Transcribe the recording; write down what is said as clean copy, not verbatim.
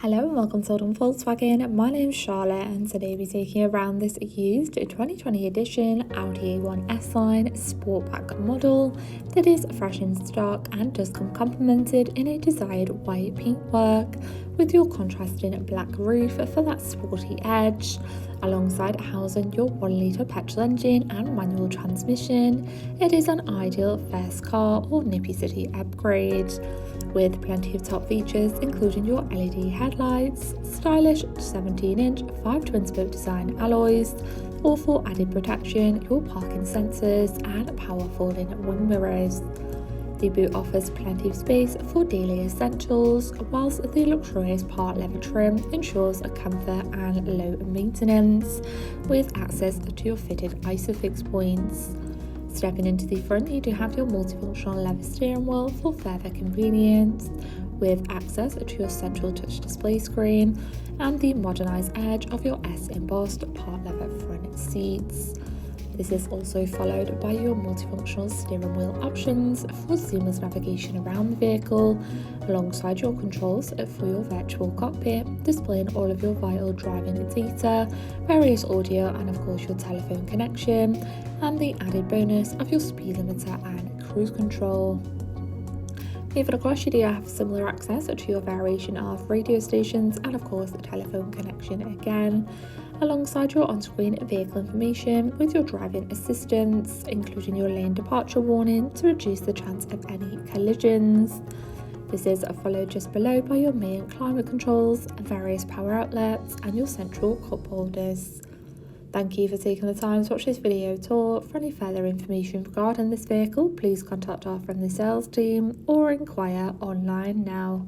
Hello and welcome to Oldham Volkswagen. My name's Charlotte and today we're taking you around this used 2020 edition Audi A1 line Sportback model that is fresh in stock and does come complemented in a desired white paintwork with your contrasting black roof for that sporty edge. Alongside housing your 1 litre petrol engine and manual transmission, it is an ideal first car or nippy city upgrade. With plenty of top features including your LED headlights, stylish 17-inch 5 twin-spoke design alloys, or for added protection, your parking sensors and power folding wing mirrors. The boot offers plenty of space for daily essentials, whilst the luxurious part leather trim ensures a comfort and low maintenance, with access to your fitted ISOFIX points. Stepping into the front, you do have your multifunctional leather steering wheel for further convenience, with access to your central touch display screen and the modernised edge of your S-embossed part leather front seats. This is also followed by your multifunctional steering wheel options for seamless navigation around the vehicle, alongside your controls for your virtual cockpit, displaying all of your vital driving data, various audio and of course your telephone connection, and the added bonus of your speed limiter and cruise control. Moving across, you do have similar access to your variation of radio stations and of course the telephone connection again, alongside your on-screen vehicle information with your driving assistance, including your lane departure warning to reduce the chance of any collisions. This is followed just below by your main climate controls, various power outlets and your central cup holders. Thank you for taking the time to watch this video tour. For any further information regarding this vehicle, please contact our friendly sales team or inquire online now.